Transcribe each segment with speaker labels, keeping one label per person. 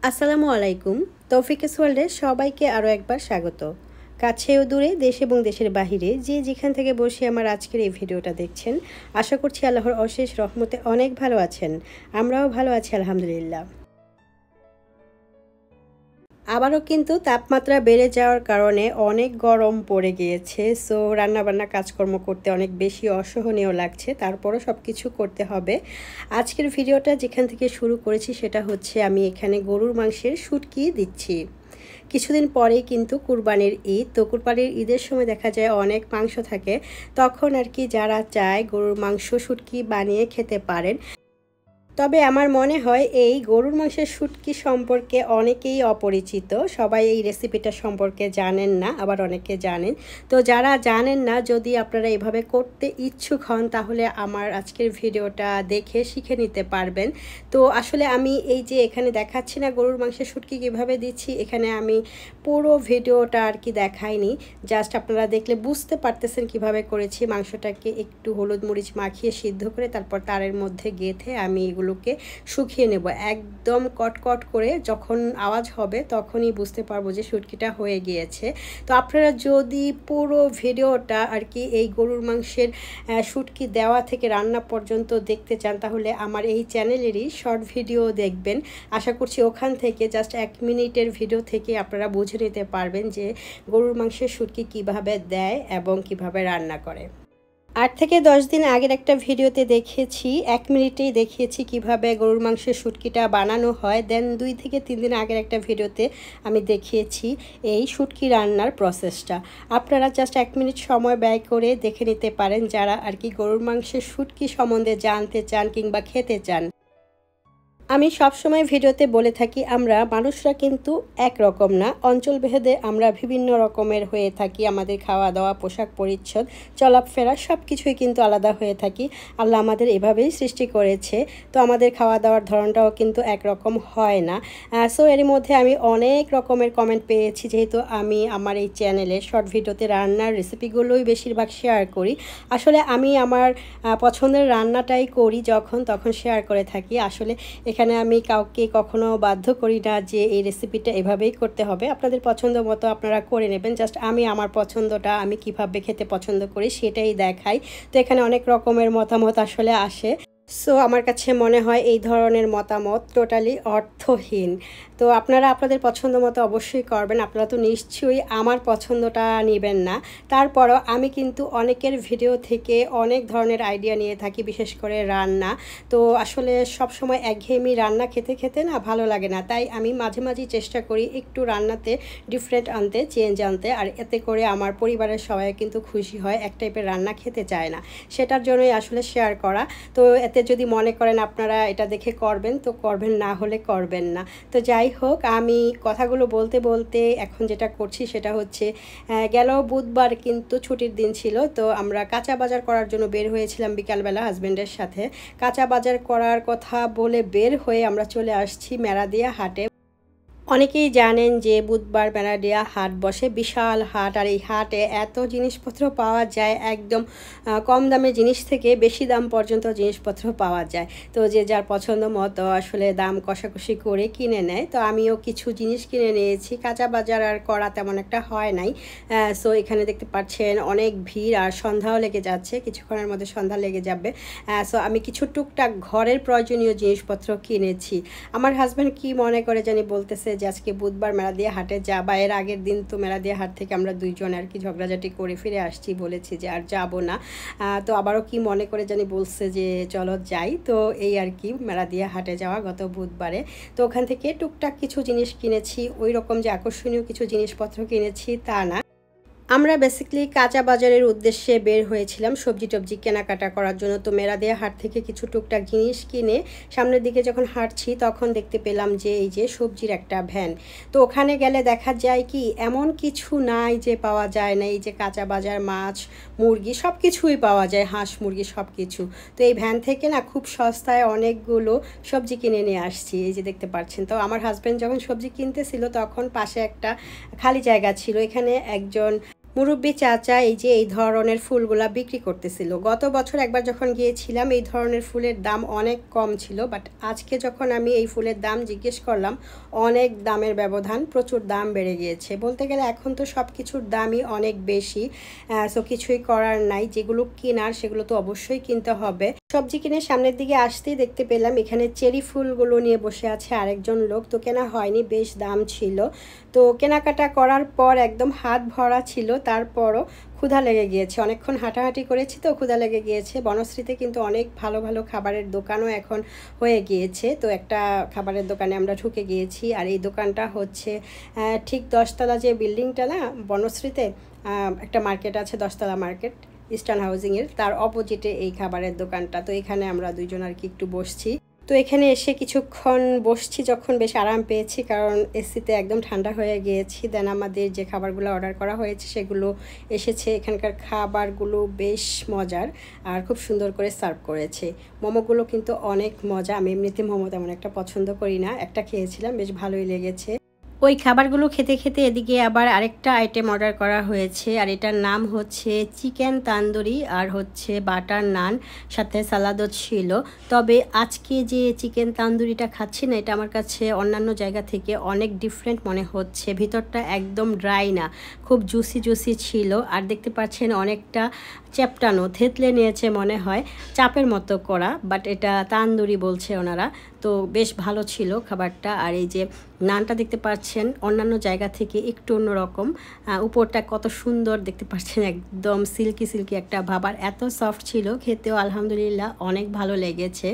Speaker 1: আসসালামু আলাইকুম। তৌফিকেস ওয়ার্ল্ডে সবাইকে আরও একবার স্বাগত। কাছে ও দূরে, দেশ এবং দেশের বাহিরে যে যেখান থেকে বসে আমার আজকের এই ভিডিওটা দেখছেন, আশা করছি আল্লাহর অশেষ রহমতে অনেক ভালো আছেন। আমরাও ভালো আছি আলহামদুলিল্লাহ। আবারও কিন্তু তাপমাত্রা বেড়ে যাওয়ার কারণে অনেক গরম পড়ে গিয়েছে। সো রান্নাবান্না কাজকর্ম করতে অনেক বেশি অসহনীয় লাগছে, তারপরও সব কিছু করতে হবে। আজকের ভিডিওটা যেখান থেকে শুরু করেছি সেটা হচ্ছে আমি এখানে গরুর মাংসের শুটকি দিচ্ছি। কিছুদিন পরেই কিন্তু কুরবানির ঈদ। তো কুরবানির ঈদের সময় দেখা যায় অনেক মাংস থাকে, তখন আর কি যারা চায় গরুর মাংস শুটকি বানিয়ে খেতে পারেন। তবে আমার মনে হয় এই গরুর মাংসের শুটকি সম্পর্কে অনেকেই অপরিচিত, সবাই এই রেসিপিটা সম্পর্কে জানেন না, আবার অনেকে জানেন। তো যারা জানেন না, যদি আপনারা এভাবে করতে ইচ্ছুক হন তাহলে আমার আজকের ভিডিওটা দেখে শিখে নিতে পারবেন। তো আসলে আমি এই যে এখানে দেখাচ্ছি না গরুর মাংসের শুটকি কীভাবে দিচ্ছি, এখানে আমি পুরো ভিডিওটা আর কি দেখাইনি, জাস্ট আপনারা দেখলে বুঝতে পারতেছেন কিভাবে করেছি। মাংসটাকে একটু হলুদ মরিচ মাখিয়ে সিদ্ধ করে তারপর তারের মধ্যে গেঁথে আমি এগুলোকে শুকিয়ে নেব একদম কটকট করে। যখন আওয়াজ হবে তখনই বুঝতে পারবো যে শুটকিটা হয়ে গিয়েছে। তো আপনারা যদি পুরো ভিডিওটা আর কি এই গরুর মাংসের শুটকি দেওয়া থেকে রান্না পর্যন্ত দেখতে চান তাহলে আমার এই চ্যানেলেরই শর্ট ভিডিও দেখবেন। আশা করছি ওখান থেকে জাস্ট 1 মিনিটের ভিডিও থেকে আপনারা বুঝে নিতে পারবেন যে গরুর মাংসের শুটকি কিভাবে দেয় এবং কিভাবে রান্না করে। 8 থেকে 10 দিন আগের একটা ভিডিওতে দেখিয়েছি, 1 মিনিটেই দেখিয়েছি কিভাবে গরুর মাংসের শুটকিটা বানানো হয়। দেন 2 থেকে 3 দিন আগের একটা ভিডিওতে আমি দেখিয়েছি এই শুটকি রান্নার প্রসেসটা। আপনারা জাস্ট 1 মিনিট সময় ব্যয় করে দেখে নিতে পারেন যারা আর কি গরুর মাংসের শুটকি সম্বন্ধে জানতে চান কিংবা খেতে চান। আমি সবসময় ভিডিওতে বলে থাকি আমরা মানুষরা কিন্তু একরকম না, অঞ্চলভেদে আমরা বিভিন্ন রকমের হয়ে থাকি। আমাদের খাওয়া দাওয়া, পোশাক পরিচ্ছদ, চলাফেরা সব কিছুই কিন্তু আলাদা হয়ে থাকি। আল্লাহ আমাদের এভাবেই সৃষ্টি করেছে, তো আমাদের খাওয়া দাওয়ার ধরনটাও কিন্তু একরকম হয় না। সো এর মধ্যে আমি অনেক রকমের কমেন্ট পেয়েছি, যেহেতু আমি আমার এই চ্যানেলে শর্ট ভিডিওতে রান্নার রেসিপিগুলোই বেশিরভাগ শেয়ার করি। আসলে আমি আমার পছন্দের রান্নাটাই করি, তখন শেয়ার করে থাকি। আসলে এখানে আমি কাউকে কখনো বাধ্য করি না যে এই রেসিপিটা এভাবেই করতে হবে, আপনাদের পছন্দ মতো আপনারা করে নেবেন। জাস্ট আমি আমার পছন্দটা, আমি কিভাবে খেতে পছন্দ করি সেটাই দেখাই। তো এখানে অনেক রকমের মতামত আসলে আসে। সো আমার কাছে মনে হয় এই ধরনের মতামত টোটালি অর্থহীন। তো আপনারা আপনাদের পছন্দ মতো অবশ্যই করবেন, আপনারা তো নিশ্চয়ই আমার পছন্দটা নেবেন না। তারপরও আমি কিন্তু অনেকের ভিডিও থেকে অনেক ধরনের আইডিয়া নিয়ে থাকি, বিশেষ করে রান্না। তো আসলে সব সময় একঘেয়েমি রান্না খেতে খেতে না ভালো লাগে না, তাই আমি মাঝে মাঝেই চেষ্টা করি একটু রান্নাতে ডিফারেন্ট আনতে, চেঞ্জ আনতে। আর এতে করে আমার পরিবারের সবাই কিন্তু খুশি হয়, এক টাইপের রান্না খেতে চায় না। সেটার জন্যই আসলে শেয়ার করা। তো এতে যদি মনে করেন আপনারা এটা দেখে করবেন তো করবেন, না হলে করবেন না। তো যাই হোক, আমি কথাগুলো বলতে বলতে এখন যেটা করছি সেটা হচ্ছে গেল বুধবার কিন্তু ছুটির দিন ছিল। তো আমরা কাঁচা বাজার করার জন্য বের হয়েছিলাম বিকালবেলা হাজব্যান্ডের সাথে। কাঁচা বাজার করার কথা বলে বের হয়ে আমরা চলে আসছি মেরাদিয়া হাটে। অনেকেই জানেন যে বুধবার মেরাদিয়া হাট বসে, বিশাল হাট। আর এই হাটে এত জিনিসপত্র পাওয়া যায়, একদম কম দামের জিনিস থেকে বেশি দাম পর্যন্ত জিনিসপত্র পাওয়া যায়। তো যে যার পছন্দ মতো আসলে দাম কষাকষি করে কিনে নেয়। তো আমিও কিছু জিনিস কিনে নিয়েছি। কাঁচা বাজার আর করা তেমন একটা হয় নাই। সো এখানে দেখতে পাচ্ছেন অনেক ভিড়, আর সন্ধ্যাও লেগে যাচ্ছে, কিছুক্ষণের মধ্যে সন্ধ্যা লেগে যাবে। সো আমি কিছু টুকটাক ঘরের প্রয়োজনীয় জিনিসপত্র কিনেছি। আমার হাজব্যান্ড কি মনে করে জানি বলতেছে যে আজকে বুধবার মেরাদিয়া হাটে যাবা। এর আগের দিন তো মেরাদিয়া হাট থেকে আমরা দুইজন আর কি ঝগড়াঝাটি করে ফিরে আসছি, বলেছি যে আর যাব না। তো আবারও কি মনে করে জানি বলছে যে চলো যাই। তো এই আর কি মেরাদিয়া হাটে যাওয়া গত বুধবারে। তো ওখান থেকে টুকটাক কিছু জিনিস কিনেছি, ওই রকম যে আকর্ষণীয় কিছু জিনিসপত্র কিনেছি তা না। আমরা বেসিক্যালি কাঁচা বাজারের উদ্দেশ্যে বের হয়েছিলাম সবজি টবজি কেনাকাটা করার জন্য। তো মেরাদিয়া হাট থেকে কিছু টুকটাক জিনিস কিনে সামনের দিকে যখন হাঁটছি তখন দেখতে পেলাম যে এই যে সবজির একটা ভ্যান। তো ওখানে গেলে দেখা যায় কি এমন কিছু নাই যে পাওয়া যায় না। এই যে কাঁচা বাজার, মাছ, মুরগি সব কিছুই পাওয়া যায়, হাঁস মুরগি সব কিছু। তো এই ভ্যান থেকে না খুব সস্তায় অনেকগুলো সবজি কিনে নিয়ে আসছি, এই যে দেখতে পাচ্ছেন। তো আমার হাজব্যান্ড যখন সবজি কিনতেছিল তখন পাশে একটা খালি জায়গা ছিল, এখানে একজন মুরব্বী চাচা এই যে এই ধরনের ফুলগুলা বিক্রি করতেছিল। গত বছর একবার যখন গিয়েছিলাম এই ধরনের ফুলের দাম অনেক কম ছিল, বাট আজকে যখন আমি এই ফুলের দাম জিজ্ঞেস করলাম অনেক দামের ব্যবধান, প্রচুর দাম বেড়ে গিয়েছে। বলতে গেলে এখন তো সব কিছুর দামই অনেক বেশি, সো কিছুই করার নাই, যেগুলো কেনার সেগুলো তো অবশ্যই কিনতে হবে। সবজি কিনে সামনের দিকে আসতেই দেখতে পেলাম এখানে চেরি ফুলগুলো নিয়ে বসে আছে আরেকজন লোক। তো কেনা হয়নি, বেশ দাম ছিল। তো কেনাকাটা করার পর একদম হাত ভরা ছিল, তারপরও ক্ষুধা লেগে গিয়েছে, অনেকক্ষণ হাঁটাহাঁটি করেছি তো ক্ষুধা লেগে গিয়েছে। বনশ্রীতে কিন্তু অনেক ভালো ভালো খাবারের দোকানও এখন হয়ে গিয়েছে। তো একটা খাবারের দোকানে আমরা ঢুকে গিয়েছি, আর এই দোকানটা হচ্ছে ঠিক 10তলা যে বিল্ডিংটা না বনশ্রীতে, একটা মার্কেট আছে 10তলা মার্কেট ইস্টার্ন হাউজিংয়ের, তার অপোজিটে এই খাবারের দোকানটা। তো এখানে আমরা দুইজন আর কি একটু বসছি। তো এখানে এসে কিছুক্ষণ বসছি যখন বেশ আরাম পেয়েছি, কারণ এসিতে একদম ঠান্ডা হয়ে গিয়েছি। দেন আমাদের যে খাবারগুলো অর্ডার করা হয়েছে সেগুলো এসেছে। এখানকার খাবারগুলো বেশ মজার আর খুব সুন্দর করে সার্ভ করেছে। মোমোগুলো কিন্তু অনেক মজা, আমি এমনিতে মোমো তেমন একটা পছন্দ করি না, একটা খেয়েছিলাম বেশ ভালোই লেগেছে। ওই খাবারগুলো খেতে খেতে এদিকে আবার আরেকটা আইটেম অর্ডার করা হয়েছে, আর এটার নাম হচ্ছে চিকেন তান্দুরি আর হচ্ছে বাটার নান, সাথে সালাদও ছিল। তবে আজকে যে চিকেন তান্দুরিটা খাচ্ছি না, এটা আমার কাছে অন্যান্য জায়গা থেকে অনেক ডিফারেন্ট মনে হচ্ছে। ভিতরটা একদম ড্রাই না, খুব জুসি জুসি ছিল, আর দেখতে পাচ্ছেন অনেকটা চ্যাপটানো, থেতলে নিয়েছে মনে হয়, চাপের মতো করা, বাট এটা তান্দুরি বলছে ওনারা। তো বেশ ভালো ছিল খাবারটা। আর এই যে নানটা দেখতে পাচ্ছেন অন্যান্য জায়গা থেকে একটু অন্যরকম, উপরটা কত সুন্দর দেখতে পাচ্ছেন, একদম সিল্কি সিল্কি একটা ভাব, আর এত সফট ছিল, খেতেও আলহামদুলিল্লাহ অনেক ভালো লেগেছে।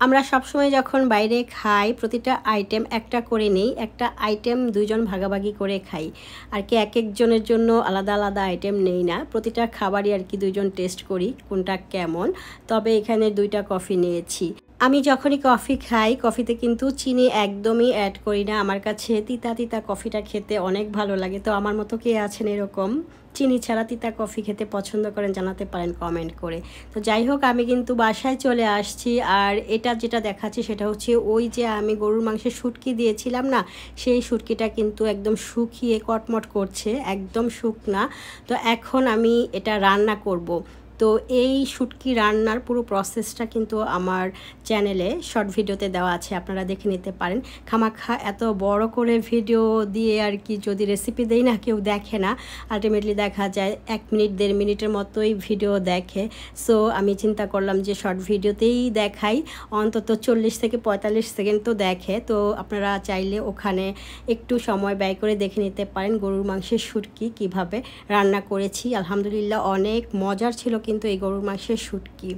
Speaker 1: আমরা সবসময় যখন বাইরে খাই প্রতিটা আইটেম একটা করে নিই, একটা আইটেম দুইজন ভাগাভাগি করে খাই, আর কি এক একজনের জন্য আলাদা আলাদা আইটেম নেই না, প্রতিটা খাবারই আর কি দুইজন টেস্ট করি কোনটা কেমন। তবে এখানে 2টা কফি নিয়েছি। আমি যখনই কফি খাই কফিতে কিন্তু চিনি একদমই অ্যাড করি না, আমার কাছে তিতা তিতা কফিটা খেতে অনেক ভালো লাগে। তো আমার মতো কে আছেন এরকম চিনি ছাড়া তিতা কফি খেতে পছন্দ করেন, জানাতে পারেন কমেন্ট করে। তো যাই হোক, আমি কিন্তু বাসায় চলে আসছি, আর এটা যেটা দেখাচ্ছি সেটা হচ্ছে ওই যে আমি গরুর মাংসের শুটকি দিয়েছিলাম না, সেই শুটকিটা কিন্তু একদম শুকিয়ে কটমট করছে, একদম শুকনা। তো এখন আমি এটা রান্না করব। তো এই শুটকি রান্নার পুরো প্রসেসটা কিন্তু আমার চ্যানেলে শর্ট ভিডিওতে দেওয়া আছে, আপনারা দেখে নিতে পারেন। খামাখা এত বড় করে ভিডিও দিয়ে আর কি যদি রেসিপি দেই না, কেউ দেখে না, আলটিমেটলি দেখা যায় 1 মিনিট 1.5 মিনিটের মতোই ভিডিও দেখে। সো আমি চিন্তা করলাম যে শর্ট ভিডিওতেই দেখাই, অন্তত 40 থেকে 45 সেকেন্ড তো দেখে। তো আপনারা চাইলে ওখানে একটু সময় ব্যয় করে দেখে নিতে পারেন গরুর মাংসের শুটকি কিভাবে রান্না করেছি। আলহামদুলিল্লাহ অনেক মজার ছিল কিন্তু এই গরুর মাংসের শুটকি।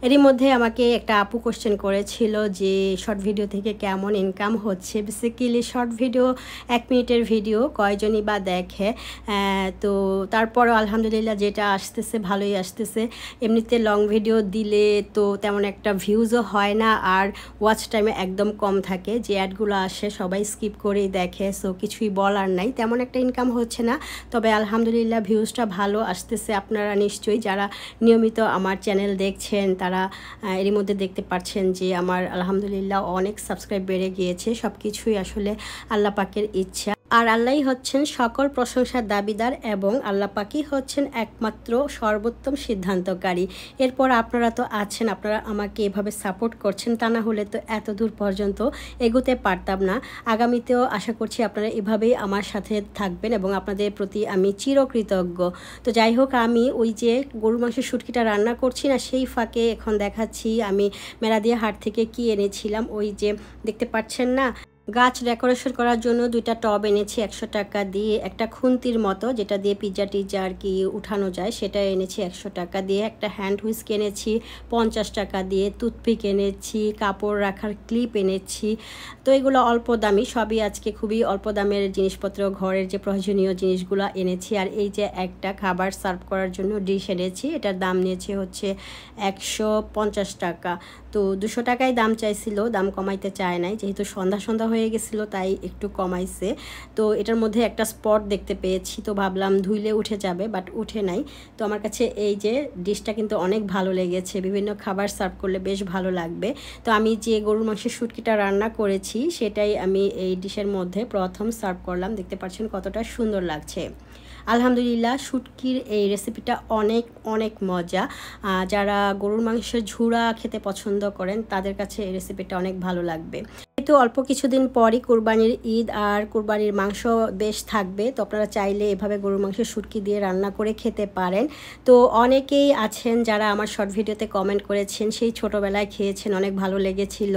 Speaker 1: এরই মধ্যে আমাকে একটা আপু কোশ্চেন করেছিল যে শর্ট ভিডিও থেকে কেমন ইনকাম হচ্ছে। বেসিক্যালি শর্ট ভিডিও 1 মিনিটের ভিডিও কয়জনই বা দেখে, তো তারপরও আলহামদুলিল্লাহ যেটা আসতেছে ভালোই আসতেছে। এমনিতে লং ভিডিও দিলে তো তেমন একটা ভিউজও হয় না, আর ওয়াচ টাইমে একদম কম থাকে, যে অ্যাডগুলো আসে সবাই স্কিপ করেই দেখে। সো কিছুই বলার নাই, তেমন একটা ইনকাম হচ্ছে না, তবে আলহামদুলিল্লাহ ভিউজটা ভালো আসতেছে। আপনারা নিশ্চয়ই যারা নিয়মিত আমার চ্যানেল দেখছেন তারা এরই মধ্যে দেখতে পাচ্ছেন যে আমার আলহামদুলিল্লাহ অনেক সাবস্ক্রাইব বেড়ে গিয়েছে। সব কিছুই আসলে আল্লাহ পাকের ইচ্ছা, আর আল্লাহই হচ্ছেন সকল প্রশংসার দাবিদার, এবং আল্লাহ পাকই হচ্ছেন একমাত্র সর্বোত্তম সিদ্ধান্তকারী। এরপর আপনারা তো আছেন, আপনারা আমাকে এভাবে সাপোর্ট করছেন, তা না হলে তো এত দূর পর্যন্ত এগোতে পারতাম না। আগামীতেও আশা করছি আপনারা এভাবেই আমার সাথে থাকবেন, এবং আপনাদের প্রতি আমি চিরকৃতজ্ঞ। তো যাই হোক, আমি ওই যে গরুর মাংসের শুটকিটা রান্না করছি না, সেই ফাঁকে এখন দেখাচ্ছি আমি মেরাদিয়া হাট থেকে কি এনেছিলাম। ওই যে দেখতে পাচ্ছেন না, গাছ ডেকোরেশন করার জন্য 2টা টব এনেছি 100 টাকা দিয়ে, একটা খুন্তির মতো যেটা দিয়ে পিজ্জা টিজ্জা আর কি উঠানো যায় সেটা এনেছি 100 টাকা দিয়ে, একটা হ্যান্ড হুইস্ক এনেছি 50 টাকা দিয়ে, টুথপিক এনেছি, কাপড় রাখার ক্লিপ এনেছি। তো এগুলো অল্প দামি, সবই আজকে খুবই অল্প দামের জিনিসপত্র, ঘরের যে প্রয়োজনীয় জিনিসগুলো এনেছি। আর এই যে একটা খাবার সার্ভ করার জন্য ডিশ এনেছি, এটার দাম নিয়েছে হচ্ছে 150 টাকা। তো 200 টাকায় দাম চাইছিল, দাম কমাইতে চায় নাই, যেহেতু সন্ধ্যা সন্ধ্যা হয়ে গেছিলো তাই একটু কমাইছে। তো এটার মধ্যে একটা স্পট দেখতে পেয়েছি, তো ভাবলাম ধুইলে উঠে যাবে, বাট উঠে নাই। তো আমার কাছে এই যে ডিশটা কিন্তু অনেক ভালো লেগেছে, বিভিন্ন খাবার সার্ভ করলে বেশ ভালো লাগবে। তো আমি যে গরুর মাংসের শুটকিটা রান্না করেছি সেটাই আমি এই ডিশের মধ্যে প্রথম সার্ভ করলাম, দেখতে পাচ্ছেন কতটা সুন্দর লাগছে। আলহামদুলিল্লাহ শুটকির এই রেসিপিটা অনেক অনেক মজা। যারা গরুর মাংসের ঝুড়া খেতে পছন্দ করেন তাদের কাছে এই রেসিপিটা অনেক ভালো লাগবে। তো অল্প কিছুদিন পরই কুরবানির ঈদ আর কুরবানির মাংস বেশ থাকবে, তো আপনারা চাইলে এভাবে গরুর মাংসের শুটকি দিয়ে রান্না করে খেতে পারেন। তো অনেকেই আছেন যারা আমার শর্ট ভিডিওতে কমেন্ট করেছেন সেই ছোটোবেলায় খেয়েছেন, অনেক ভালো লেগেছিল,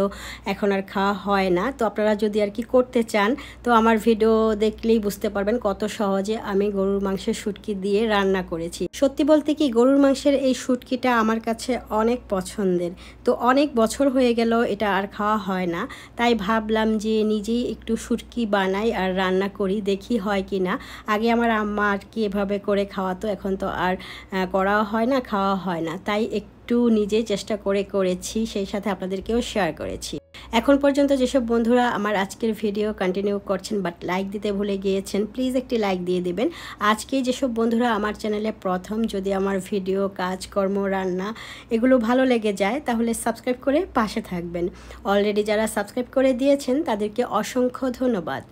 Speaker 1: এখন আর খাওয়া হয় না। তো আপনারা যদি আর কি করতে চান তো আমার ভিডিও দেখলেই বুঝতে পারবেন কত সহজে আমি গরুর মাংসের শুটকি দিয়ে রান্না করেছি। সত্যি বলতে কি গরুর মাংসের এই শুটকিটা আমার কাছে অনেক পছন্দের, তো অনেক বছর হয়ে গেল এটা আর খাওয়া হয় না, তাই ভাবলাম যে নিজেই একটু শুটকি বানাই আর রান্না করি, দেখি হয় কি না। আগে আমার আম্মা আর কি এভাবে করে খাওয়াতো, এখন তো আর করাও হয় না, খাওয়া হয় না, তাই একটু নিজেই চেষ্টা করে করেছি, সেই সাথে আপনাদেরকেও শেয়ার করেছি। এখন পর্যন্ত যেসব বন্ধুরা আমার আজকের ভিডিও কন্টিনিউ করছেন বাট লাইক দিতে ভুলে গিয়েছেন, প্লিজ একটি লাইক দিয়ে দেবেন। আজকে যেসব বন্ধুরা আমার চ্যানেলে প্রথম, যদি আমার ভিডিও, কাজকর্ম, রান্না এগুলো ভালো লেগে যায় তাহলে সাবস্ক্রাইব করে পাশে থাকবেন। অলরেডি যারা সাবস্ক্রাইব করে দিয়েছেন তাদেরকে অসংখ্য ধন্যবাদ।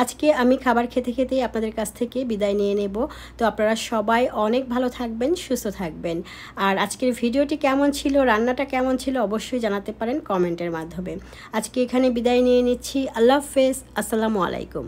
Speaker 1: আজকে আমি খাবার খেতে খেতেই আপনাদের কাছ থেকে বিদায় নিয়ে নেব। তো আপনারা সবাই অনেক ভালো থাকবেন, সুস্থ থাকবেন। আর আজকের ভিডিওটি কেমন ছিল, রান্নাটা কেমন ছিল অবশ্যই জানাতে পারেন কমেন্টের মাধ্যমে। আজকে এখানে বিদায় নিয়ে নিচ্ছি। আল্লাহ হাফেজ, আসসালামু আলাইকুম।